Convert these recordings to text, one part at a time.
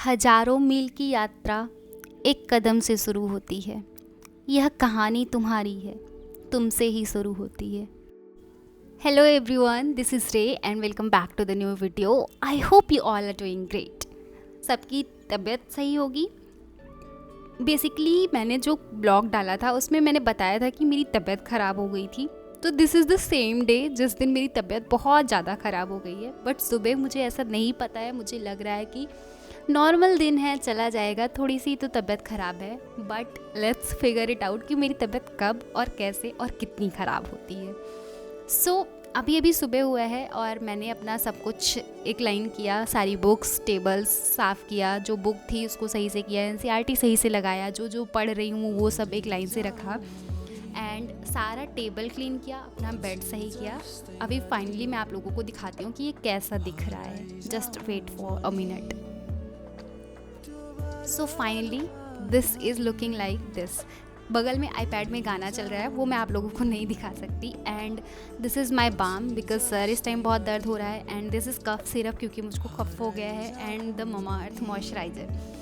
हजारों मील की यात्रा एक कदम से शुरू होती है। यह कहानी तुम्हारी है, तुमसे ही शुरू होती है। Hello everyone, this is Ray and welcome back to the new video. I hope you all are doing great. सबकी तबीयत सही होगी। बेसिकली मैंने जो ब्लॉग डाला था उसमें मैंने बताया था कि मेरी तबीयत ख़राब हो गई थी। तो this is the same day जिस दिन मेरी तबीयत बहुत ज़्यादा ख़राब हो गई है। बट सुबह मुझे ऐसा नहीं पता है, मुझे लग रहा है कि नॉर्मल दिन है, चला जाएगा, थोड़ी सी तो तबीयत ख़राब है। But let's figure it out कि मेरी तबीयत कब और कैसे और कितनी ख़राब होती है। सो अभी अभी सुबह हुआ है और मैंने अपना सब कुछ एक लाइन किया, सारी बुक्स टेबल्स साफ़ किया, जो बुक थी उसको सही से किया, एनसीईआरटी सही से लगाया, जो जो पढ़ रही हूँ वो सब एक लाइन से रखा एंड सारा टेबल क्लीन किया, अपना बेड सही किया। अभी फाइनली मैं आप लोगों को दिखाती हूँ कि ये कैसा दिख रहा है। Just wait for a minute. So finally this is looking like this. बगल में आईपैड में गाना चल रहा है, वो मैं आप लोगों को नहीं दिखा सकती। And this is my balm because सर इस टाइम बहुत दर्द हो रहा है। And this is cough syrup क्योंकि मुझको कफ हो गया है। And the Mamaearth moisturizer.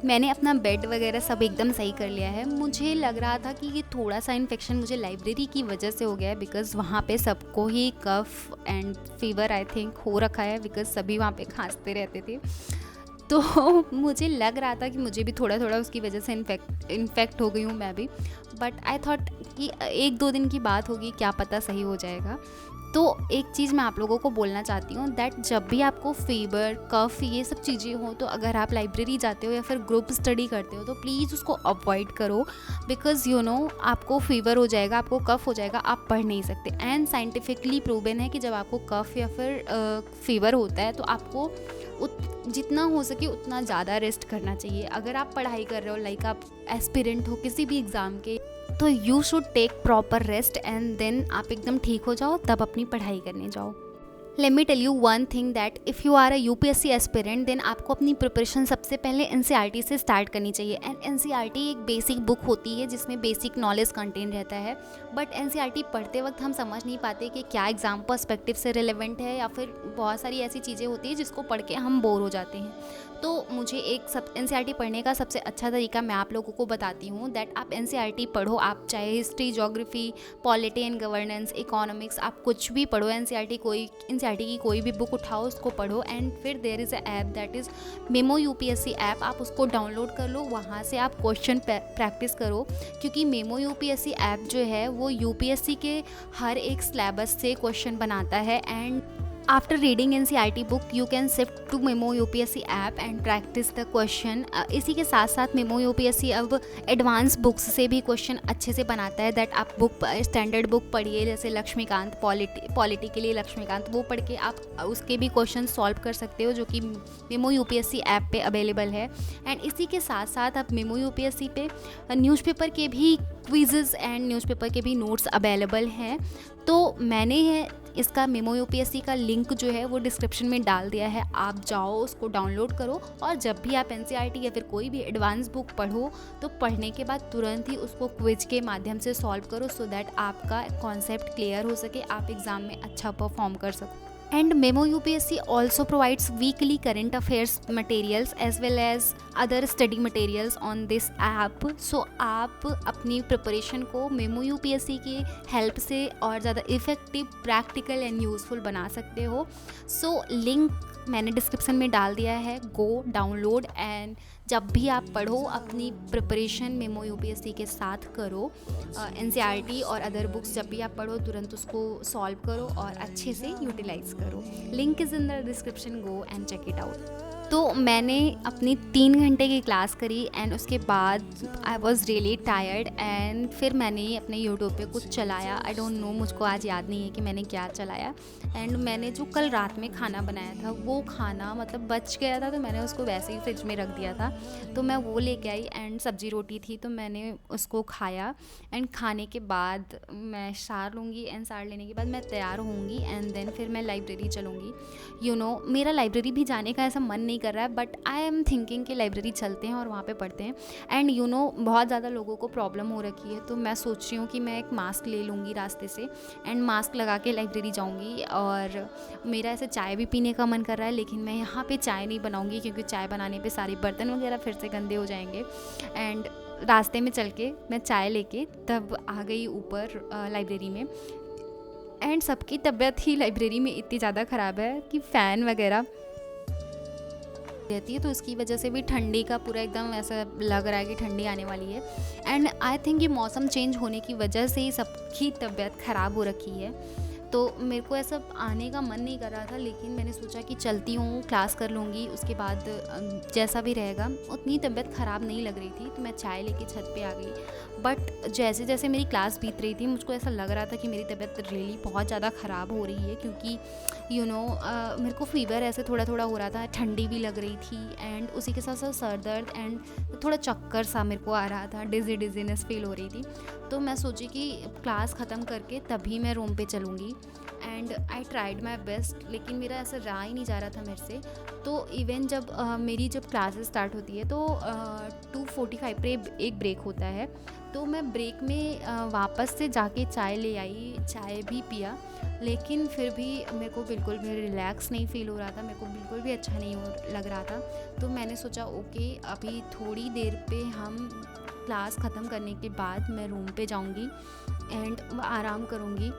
मैंने अपना बेड वगैरह सब एकदम सही कर लिया है। मुझे लग रहा था कि ये थोड़ा सा इन्फेक्शन मुझे लाइब्रेरी की वजह से हो गया है बिकॉज़ वहाँ पे सबको ही cough and fever I think हो रखा है बिकॉज़ सभी वहाँ पे खांसते रहते थे। तो मुझे लग रहा था कि मुझे भी थोड़ा थोड़ा उसकी वजह से इन्फेक्ट हो गई हूँ मैं भी। बट आई थॉट कि एक दो दिन की बात होगी, क्या पता सही हो जाएगा। तो एक चीज़ मैं आप लोगों को बोलना चाहती हूँ दैट जब भी आपको फीवर कफ़ ये सब चीज़ें हो तो अगर आप लाइब्रेरी जाते हो या फिर ग्रुप स्टडी करते हो तो प्लीज़ उसको अवॉइड करो बिकॉज़ यू नो आपको फीवर हो जाएगा, आपको कफ़ हो जाएगा, आप पढ़ नहीं सकते। एंड साइंटिफिकली प्रूवन है कि जब आपको कफ़ या फिर फीवर होता है तो आपको जितना हो सके उतना ज़्यादा रेस्ट करना चाहिए। अगर आप पढ़ाई कर रहे हो, लाइक आप एस्पिरेंट हो किसी भी एग्ज़ाम के, तो you should take proper rest and then आप एकदम ठीक हो जाओ, तब अपनी पढ़ाई करने जाओ। Let me tell you one thing that if you are a UPSC aspirant then आपको अपनी प्रिपरेशन सबसे पहले एनसीईआरटी से स्टार्ट करनी चाहिए। एंड एनसीईआरटी एक बेसिक बुक होती है जिसमें बेसिक नॉलेज कंटेन रहता है। बट एनसीईआरटी पढ़ते वक्त हम समझ नहीं पाते कि क्या एग्ज़ाम पर्सपेक्टिव से रिलेवेंट है या फिर बहुत सारी ऐसी चीज़ें होती हैं जिसको पढ़ के हम बोर हो जाते हैं। तो मुझे एक सब एनसीईआरटी पढ़ने का सबसे अच्छा तरीका मैं आप लोगों को बताती हूँ दैट आप एनसीईआरटी पढ़ो। आप चाहे history, geography, polity and governance, economics, आप कुछ भी पढ़ो। एनसीईआरटी की कोई भी बुक उठाओ, उसको पढ़ो। एंड फिर there is a app that is memo UPSC app. आप उसको डाउनलोड कर लो, वहाँ से आप क्वेश्चन प्रैक्टिस करो क्योंकि मेमो यूपीएससी ऐप जो है वो यूपीएससी के हर एक सिलेबस से क्वेश्चन बनाता है। And after reading NCERT book you can shift to memo UPSC app and practice the question. इसी के साथ साथ मेमो यूपीएससी अब एडवांस बुक्स से भी क्वेश्चन अच्छे से बनाता है दैट आप बुक स्टैंडर्ड बुक पढ़िए, जैसे लक्ष्मीकांत पॉलिटी के लिए लक्ष्मीकांत, वो पढ़ के आप उसके भी क्वेश्चन सॉल्व कर सकते हो जो कि मेमो यूपीएससी ऐप पे अवेलेबल है। एंड इसी के साथ साथ आप मेमो यूपीएससी पे न्यूज़पेपर के भी क्विज़ेस एंड न्यूज़पेपर के भी नोट्स अवेलेबल हैं। तो मैंने इसका मेमो यूपीएससी का लिंक जो है वो डिस्क्रिप्शन में डाल दिया है, आप जाओ उसको डाउनलोड करो। और जब भी आप एनसीईआरटी या फिर कोई भी एडवांस बुक पढ़ो तो पढ़ने के बाद तुरंत ही उसको क्विज के माध्यम से सॉल्व करो सो दैट आपका कॉन्सेप्ट क्लियर हो सके, आप एग्ज़ाम में अच्छा परफॉर्म कर सको। And Memo UPSC also provides weekly current affairs materials as well as other study materials on this app. So आप अपनी प्रिपरेशन को Memo UPSC की हेल्प से और ज़्यादा इफ़ेक्टिव, प्रैक्टिकल एंड यूज़फुल बना सकते हो। सो लिंक मैंने डिस्क्रिप्शन में डाल दिया है, गो डाउनलोड एंड जब भी आप पढ़ो अपनी प्रिपरेशन मेमो यूपीएससी के साथ करो। एनसीईआरटी और अदर बुक्स जब भी आप पढ़ो तुरंत उसको सॉल्व करो और अच्छे से यूटिलाइज करो। Link is in the description, go and check it out. तो मैंने अपनी 3 घंटे की क्लास करी एंड उसके बाद I was really tired and फिर मैंने अपने यूट्यूब पे कुछ चलाया। आई डोंट नो, मुझको आज याद नहीं है कि मैंने क्या चलाया। एंड मैंने जो कल रात में खाना बनाया था वो खाना मतलब बच गया था, तो मैंने उसको वैसे ही फ्रिज में रख दिया था। तो मैं वो लेके आई एंड सब्ज़ी रोटी थी तो मैंने उसको खाया। एंड खाने के बाद मैं सार लूँगी एंड सार लेने के बाद मैं तैयार होंगी एंड देन फिर मैं लाइब्रेरी चलूँगी। यू नो मेरा लाइब्रेरी भी जाने का ऐसा मन नहीं कर रहा है, बट आई एम थिंकिंग कि लाइब्रेरी चलते हैं और वहाँ पे पढ़ते हैं। एंड यू नो बहुत ज़्यादा लोगों को प्रॉब्लम हो रखी है, तो मैं सोच रही हूँ कि मैं एक मास्क ले लूँगी रास्ते से एंड मास्क लगा के लाइब्रेरी जाऊँगी। और मेरा ऐसे चाय भी पीने का मन कर रहा है, लेकिन मैं यहाँ पे चाय नहीं बनाऊँगी क्योंकि चाय बनाने पे सारे बर्तन वगैरह फिर से गंदे हो जाएंगे। एंड रास्ते में चल के मैं चाय लेके तब आ गई ऊपर लाइब्रेरी में। एंड सबकी तबीयत ही लाइब्रेरी में इतनी ज़्यादा ख़राब है कि फ़ैन वगैरह रहती है, तो इसकी वजह से भी ठंडी का पूरा एकदम ऐसा लग रहा है कि ठंडी आने वाली है। एंड आई थिंक ये मौसम चेंज होने की वजह से ही सबकी तबीयत ख़राब हो रखी है। तो मेरे को ऐसा आने का मन नहीं कर रहा था, लेकिन मैंने सोचा कि चलती हूँ, क्लास कर लूँगी, उसके बाद जैसा भी रहेगा। उतनी तबीयत ख़राब नहीं लग रही थी, तो मैं चाय लेके छत पे आ गई। बट जैसे जैसे मेरी क्लास बीत रही थी, मुझको ऐसा लग रहा था कि मेरी तबीयत रियली बहुत ज़्यादा ख़राब हो रही है, क्योंकि यू नो मेरे को फ़ीवर ऐसे थोड़ा थोड़ा हो रहा था, ठंडी भी लग रही थी, एंड उसी के साथ साथ सर दर्द एंड थोड़ा चक्कर सा मेरे को आ रहा था, डिजीनेस फील हो रही थी। तो मैं सोची कि क्लास ख़त्म करके तभी मैं रूम पे चलूँगी। And I tried my best, लेकिन मेरा ऐसा रहा ही नहीं जा रहा था मेरे से। तो इवन जब मेरी जब क्लासेस स्टार्ट होती है तो 2:45 पे एक ब्रेक होता है, तो मैं ब्रेक में वापस से जाके चाय ले आई, चाय भी पिया, लेकिन फिर भी मेरे को बिल्कुल भी रिलैक्स नहीं फ़ील हो रहा था, मेरे को बिल्कुल भी अच्छा नहीं लग रहा था। तो मैंने सोचा ओके, अभी थोड़ी देर पे हम क्लास ख़त्म करने के बाद मैं रूम पे जाऊंगी एंड आराम करूंगी।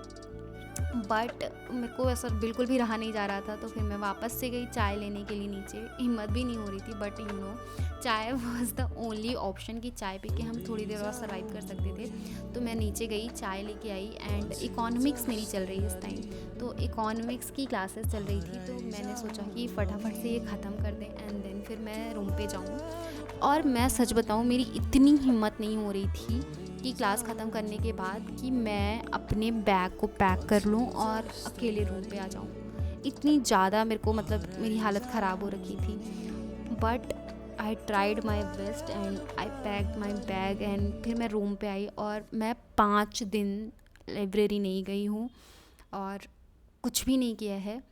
बट मेरे को ऐसा बिल्कुल भी रहा नहीं जा रहा था, तो फिर मैं वापस से गई चाय लेने के लिए नीचे। हिम्मत भी नहीं हो रही थी, बट यू नो चाय वाज द ओनली ऑप्शन कि चाय पी के हम थोड़ी देर और सर्वाइव कर सकते थे। तो मैं नीचे गई, चाय लेके आई, एंड इकोनॉमिक्स मेरी चल रही है इस टाइम, तो इकोनॉमिक्स की क्लासेस चल रही थी। तो मैंने सोचा कि फटाफट से ये ख़त्म कर दें एंड देन फिर मैं रूम पे जाऊँ। और मैं सच बताऊँ, मेरी इतनी हिम्मत नहीं हो रही थी कि क्लास ख़त्म करने के बाद कि मैं अपने बैग को पैक कर लूँ और अकेले रूम पे आ जाऊँ। इतनी ज़्यादा मेरे को मतलब मेरी हालत ख़राब हो रखी थी, but I tried my best and I packed my bag and फिर मैं रूम पे आई। और मैं 5 दिन लाइब्रेरी नहीं गई हूँ और कुछ भी नहीं किया है।